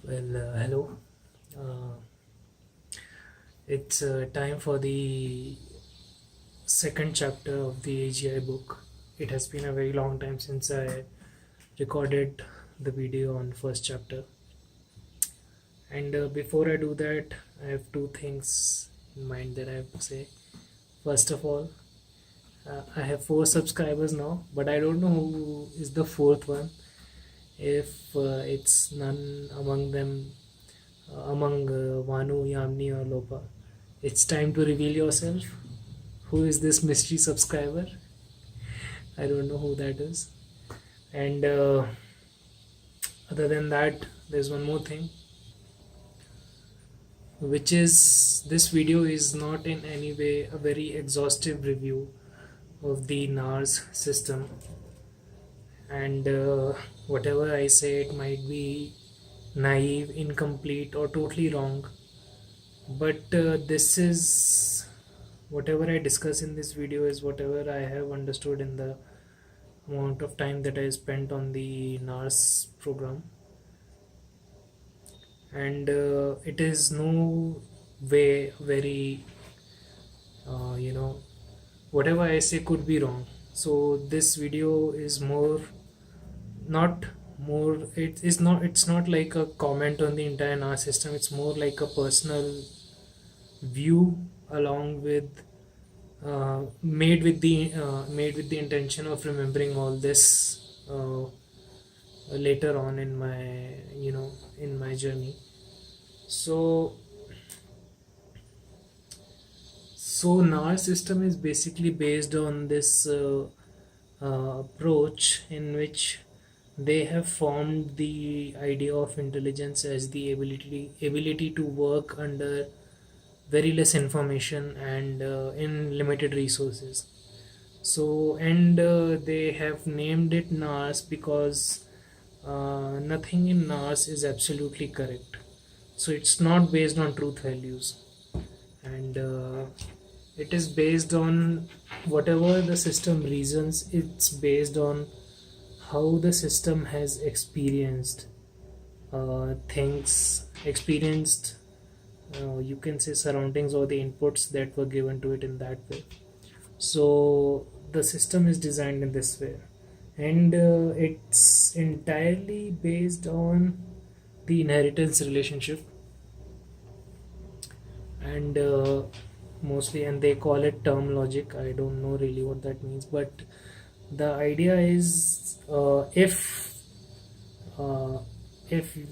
Hello. Uh, it's time for the second chapter of the AGI book. It has been a very long time since I recorded the video on first chapter. And before I do that, I have two things in mind that I have to say. First of all, I have 4 subscribers now, but I don't know who is the fourth one. If it's none among them, among Vanu, Yamni, or Lopa, it's time to reveal yourself. Who is this mystery subscriber? I don't know who that is. And other than that, there's one more thing, which is this video is not in any way a very exhaustive review of the NARS system. And whatever I say, it might be naive, incomplete, or totally wrong. But this is whatever I discuss in this video is whatever I have understood in the amount of time that I spent on the NARS program, and it is no way very whatever I say could be wrong. So this video is more not more it is not it's not like a comment on the entire NARS system. It's more like a personal view along with made with the intention of remembering all this later on in my in my journey. So so NAR system is basically based on this approach in which they have formed the idea of intelligence as the ability to work under very less information and in limited resources. They have named it NARS because nothing in NARS is absolutely correct. So it's not based on truth values, and it is based on whatever the system reasons. It's based on how the system has experienced things, experienced you can say surroundings or the inputs that were given to it in that way. So the system is designed in this way, and it's entirely based on the inheritance relationship, and mostly, and they call it term logic. I don't know really what that means, but the idea is if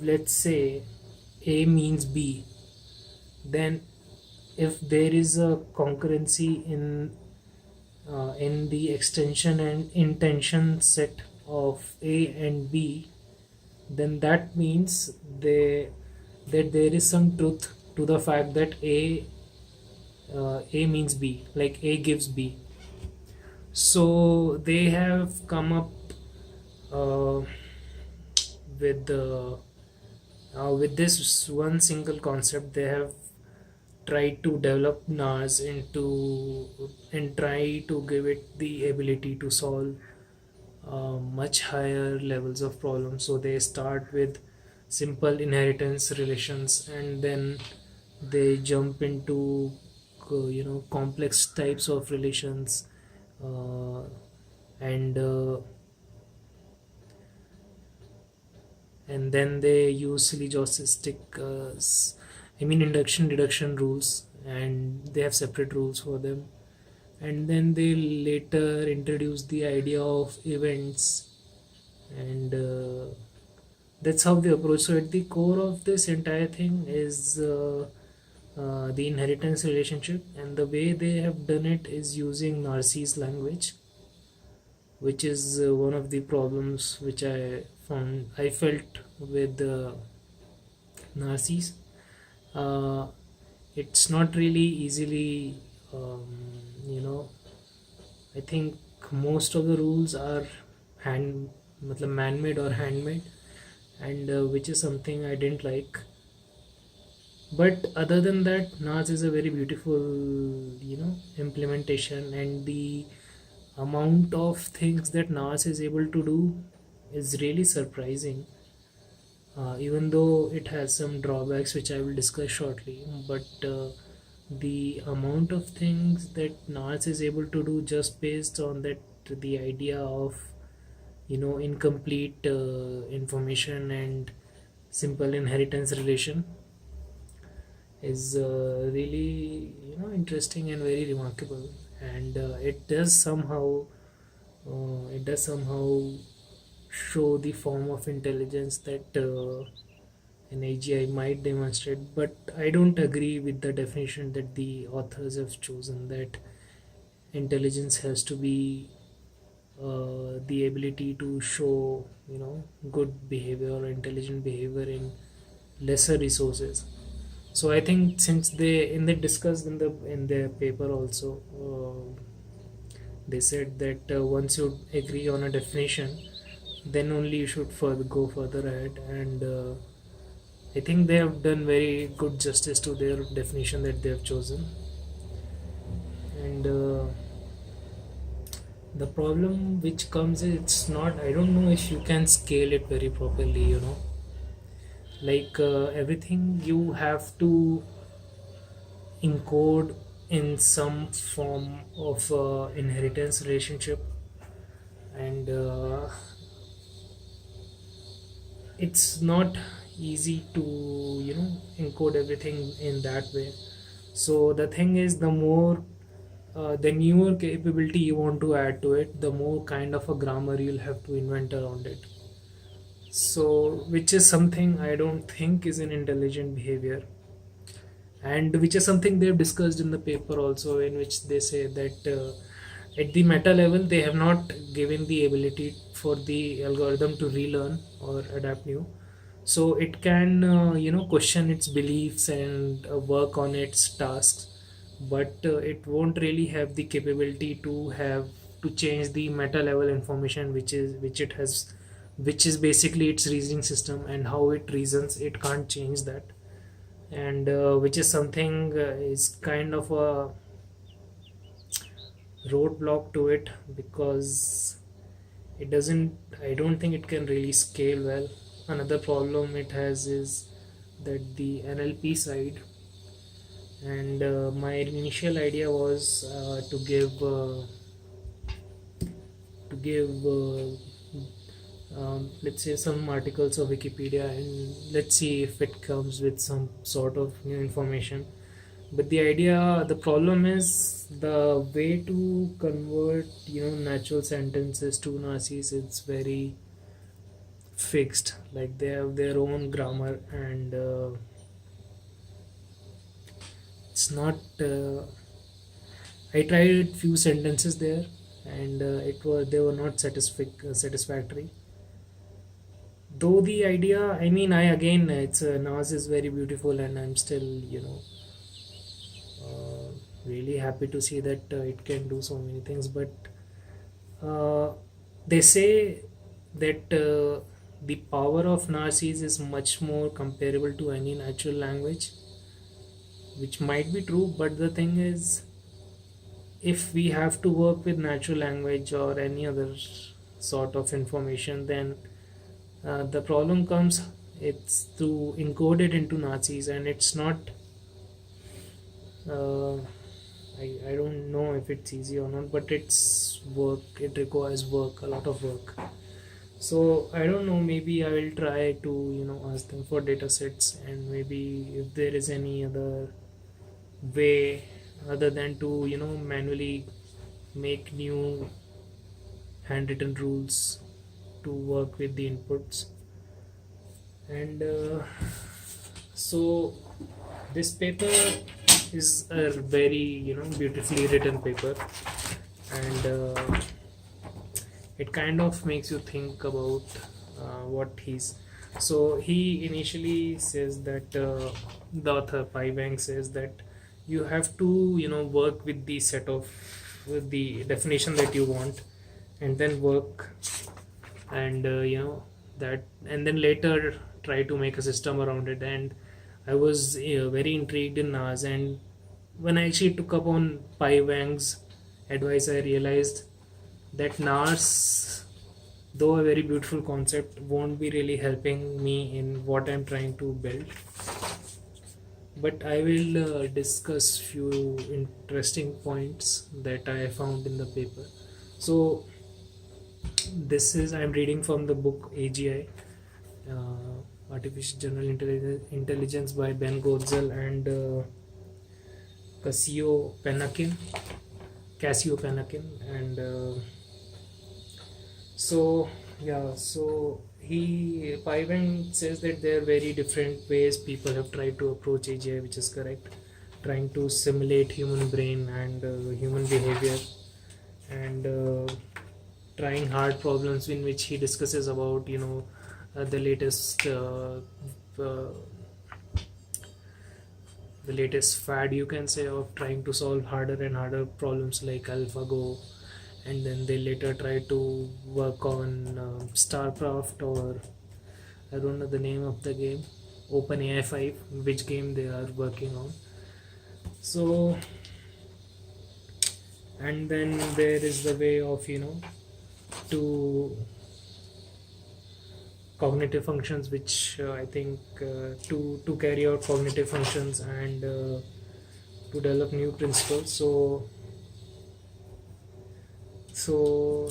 let's say A means B, then if there is a concurrency in the extension and intention set of A and B, then that means that there is some truth to the fact that A means B, like A gives B. So they have come up uh, with this one single concept. They have tried to develop NARS into and try to give it the ability to solve much higher levels of problems. So they start with simple inheritance relations, and then they jump into complex types of relations, uh, and then they use syllogistic induction deduction rules, and they have separate rules for them. And then they later introduce the idea of events, and that's how they approach. So at the core of this entire thing is the inheritance relationship, and the way they have done it is using Narcis language, which is one of the problems which I felt with Narcis. uh, it's not really easily I think most of the rules are man-made or handmade, and which is something I didn't like. But other than that, NAS is a very beautiful implementation, and the amount of things that NAS is able to do is really surprising. even though it has some drawbacks which I will discuss shortly. But the amount of things that NARS is able to do just based on that, the idea of incomplete information and simple inheritance relation is really interesting and very remarkable. And it does somehow show the form of intelligence that an AGI might demonstrate. But I don't agree with the definition that the authors have chosen, that intelligence has to be the ability to show good behavior or intelligent behavior in lesser resources. So I think, since they discussed in their paper also, they said that once you agree on a definition, then only you should go further ahead. And I think they have done very good justice to their definition that they have chosen. And the problem which comes is, it's not, I don't know if you can scale it very properly, like everything you have to encode in some form of inheritance relationship. And it's not easy to encode everything in that way. So the thing is, the newer capability you want to add to it, the more kind of a grammar you'll have to invent around it. So, which is something I don't think is an intelligent behavior, and which is something they've discussed in the paper also, in which they say that at the meta level they have not given the ability for the algorithm to relearn or adapt new. So it can question its beliefs and work on its tasks, but it won't really have the capability to change the meta level information, which is basically its reasoning system, and how it reasons. It can't change that. And which is something is kind of a roadblock to it, because I don't think it can really scale well. Another problem it has is that the NLP side. And my initial idea was to give let's say some articles of Wikipedia, and let's see if it comes with some sort of new information. But the problem is the way to convert natural sentences to Nazis. It's very fixed, like they have their own grammar. And it's not I tried few sentences there, and they were not satisfactory. Though the idea, I mean, I again, it's NAS is very beautiful, and I'm still really happy to see that it can do so many things. But uh, they say that the power of Narcis is much more comparable to any natural language, which might be true. But the thing is, if we have to work with natural language or any other sort of information, then the problem comes, it's to encode it into Nazis, and it's not uh, I don't know if it's easy or not, but it's work. It requires work, a lot of work. So I don't know, maybe I will try to ask them for data sets, and maybe if there is any other way other than to manually make new handwritten rules to work with the inputs. And so this paper is a very beautifully written paper. And it kind of makes you think about what so he initially says that the author Pai Wang says that you have to work with the set of with the definition that you want, and then work, and that, and then later try to make a system around it. And I was very intrigued in NAS, and when I actually took up on Pai Wang's advice, I realized that NARS though a very beautiful concept, won't be really helping me in what I'm trying to build. But I will discuss few interesting points that I found in the paper. So this is, I'm reading from the book AGI, Artificial General Intelligence by Ben Goetzel and Casio Penakin, Casio Penakin, and so yeah, so he Piven says that there are very different ways people have tried to approach AGI, which is correct, trying to simulate human brain and human behavior, and trying hard problems, in which he discusses about the latest the latest fad, you can say, of trying to solve harder and harder problems like AlphaGo, and then they later try to work on StarCraft, or I don't know the name of the game, OpenAI 5, which game they are working on. So, and then there is the way of to cognitive functions, which I think to carry out cognitive functions and to develop new principles. So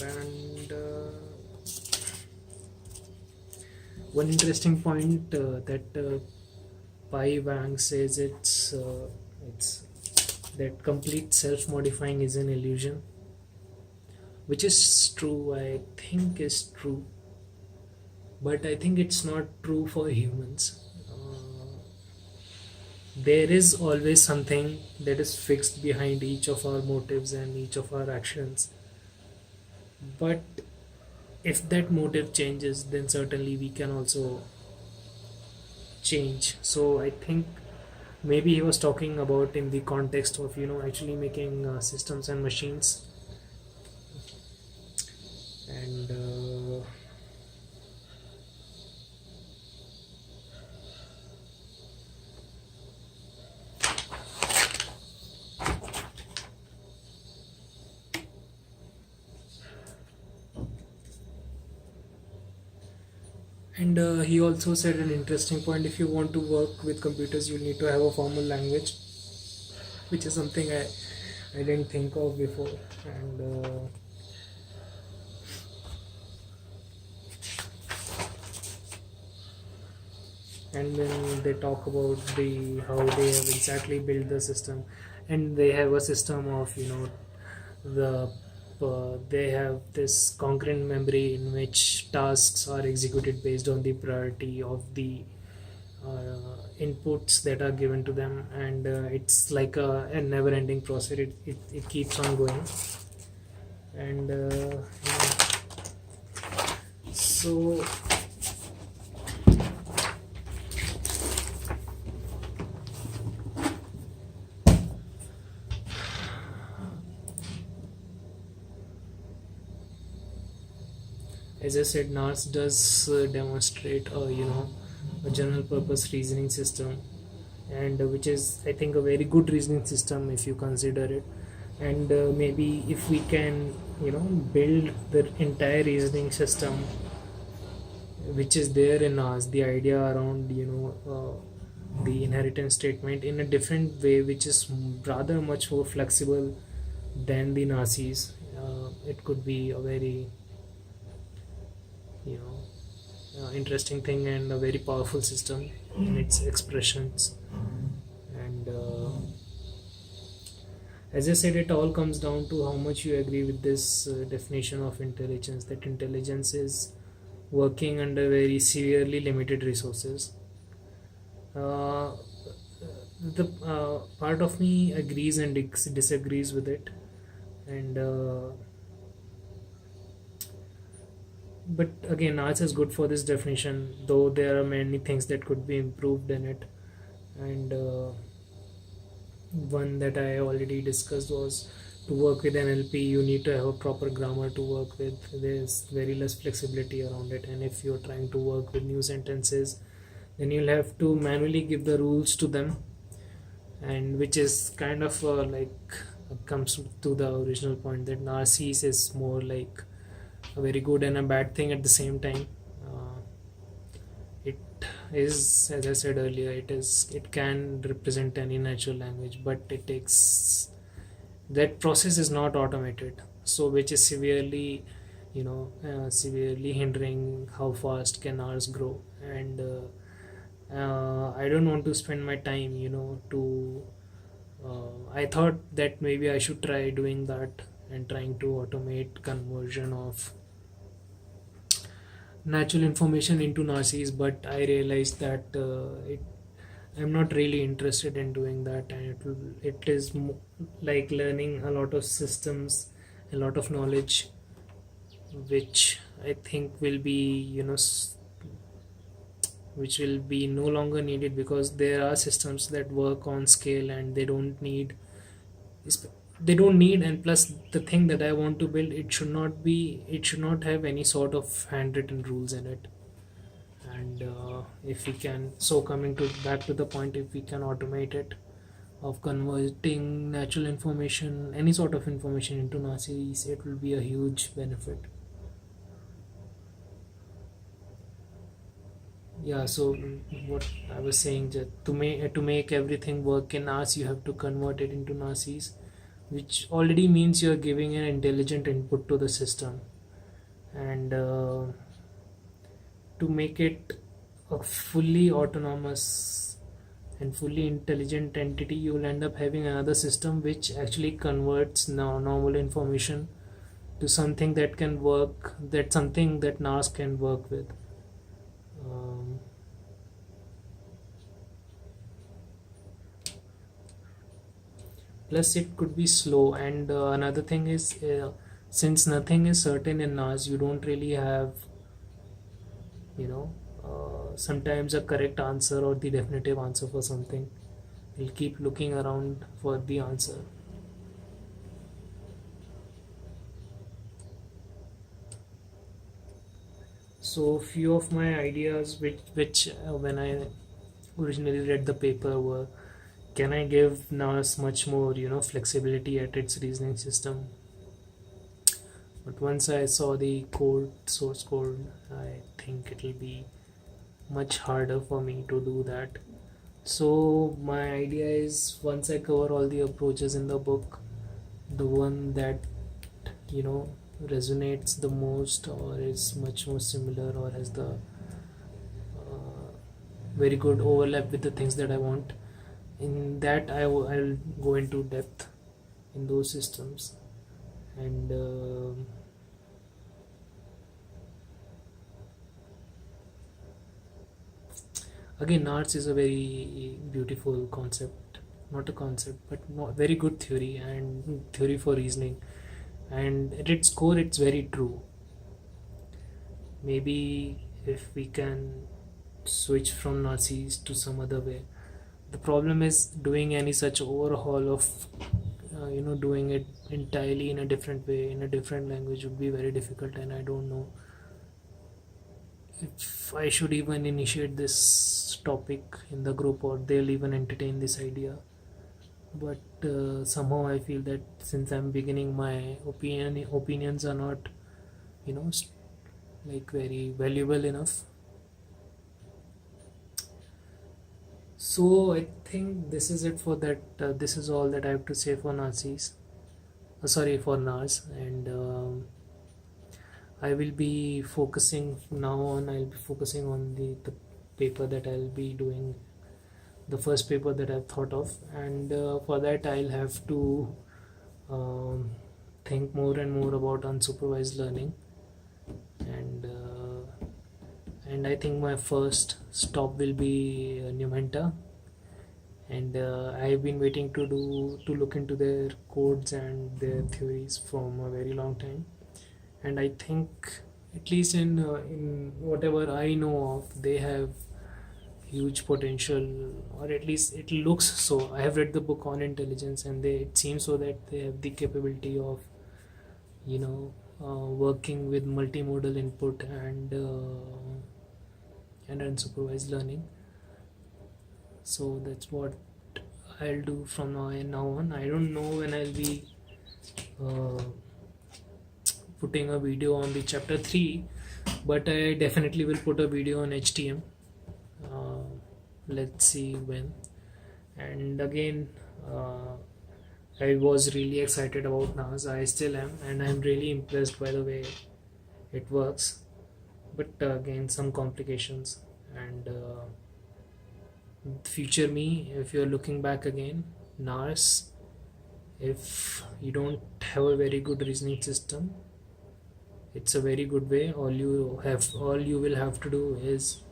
and one interesting point that Pai Wang says, it's that complete self-modifying is an illusion, which is true. I think is true, but I think it's not true for humans. There is always something that is fixed behind each of our motives and each of our actions. But if that motive changes, then certainly we can also change. So I think maybe he was talking about in the context of actually making systems and machines, and he also said an interesting point: if you want to work with computers, you need to have a formal language, which is something I didn't think of before. And then they talk about the how they have exactly built the system, and they have a system of the they have this concurrent memory in which tasks are executed based on the priority of the inputs that are given to them, and it's like a never-ending process. It keeps on going, and so as I said, NARS does demonstrate a general purpose reasoning system, and which is, I think, a very good reasoning system if you consider it. And maybe if we can build the entire reasoning system which is there in NARS, the idea around the inheritance statement in a different way, which is rather much more flexible than the Nazis, it could be a very interesting thing and a very powerful system in its expressions. And as I said, it all comes down to how much you agree with this definition of intelligence, that intelligence is working under very severely limited resources. The part of me agrees and disagrees with it, and but again, arts is good for this definition, though there are many things that could be improved in it. And one that I already discussed was, to work with NLP you need to have a proper grammar to work with. There's very less flexibility around it, and if you're trying to work with new sentences, then you'll have to manually give the rules to them, and which is kind of like comes to the original point that Narcissus is more like a very good and a bad thing at the same time. It is, as I said earlier, it can represent any natural language, but it takes, that process is not automated, so which is severely, severely hindering how fast can ours grow. And I don't want to spend my time, to I thought that maybe I should try doing that and trying to automate conversion of natural information into narcs, but I realized that I'm not really interested in doing that, and it is like learning a lot of systems, a lot of knowledge, which I think will be, which will be no longer needed, because there are systems that work on scale and they don't need, and plus the thing that I want to build, it should not have any sort of handwritten rules in it. And if we can, so coming to back to the point, if we can automate it, of converting natural information, any sort of information into narcs, it will be a huge benefit. Yeah, so what I was saying, that to make everything work in NARS, you have to convert it into narcs, which already means you're giving an intelligent input to the system. And to make it a fully autonomous and fully intelligent entity, you will end up having another system which actually converts now normal information to something that can work, that something that NAS can work with. um, Plus it could be slow. And another thing is, since nothing is certain in NAS, you don't really have, sometimes a correct answer or the definitive answer for something. You'll keep looking around for the answer. So few of my ideas, which when I originally read the paper, were, can I give NAS much more, flexibility at its reasoning system? But once I saw the source code, I think it'll be much harder for me to do that. So my idea is, once I cover all the approaches in the book, the one that, you know resonates the most, or is much more similar, or has the very good overlap with the things that I want, in that I'll go into depth in those systems. And again, arts is a very beautiful concept, not a concept, but not very good theory, and theory for reasoning. And at its core, it's very true. Maybe if we can switch from Nazis to some other way. The problem is, doing any such overhaul of, doing it entirely in a different way, in a different language, would be very difficult, and I don't know if I should even initiate this topic in the group, or they'll even entertain this idea. But somehow I feel that since I'm beginning, my opinions are not, you know, like very valuable enough. So I think this is it for that. This is all that I have to say for Nazis. Sorry, for NARS. And I will be focusing now on. I'll be focusing on the paper that I'll be doing, the first paper that I've thought of, and for that I'll have to um, think more and more about unsupervised learning. And I think my first stop will be Numenta. And I've been waiting to look into their codes and their theories from a very long time. And I think, at least in whatever I know of, they have huge potential, or at least it looks so. I have read the book on intelligence, and it seems so that they have the capability of, working with multimodal input and unsupervised learning. So that's what I'll do from now on. I don't know when I'll be uh, putting a video on the chapter 3, but I definitely will put a video on HTM. uh, let's see when. And again, I was really excited about NARS. I still am, and I'm really impressed by the way it works. But again, some complications. And future me, if you're looking back again, NARS, if you don't have a very good reasoning system, it's a very good way. All you will have to do is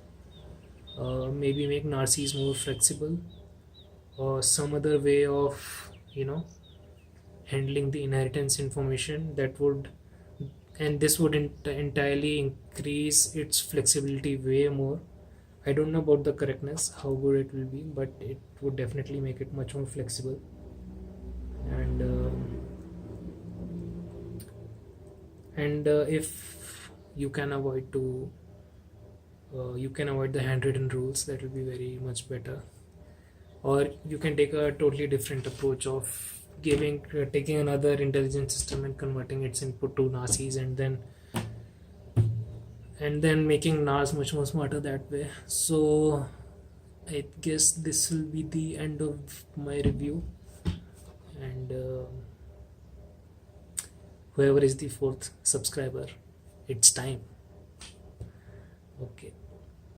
maybe make NARCs more flexible, or some other way of handling the inheritance information that would, and this would entirely increase its flexibility way more. I don't know about the correctness, how good it will be, but it would definitely make it much more flexible. And if you can avoid the handwritten rules, that will be very much better. Or you can take a totally different approach of taking another intelligent system and converting its input to NARCs, and then making NARS much more smarter that way. So I guess this will be the end of my review, and whoever is the fourth subscriber, it's time. Okay.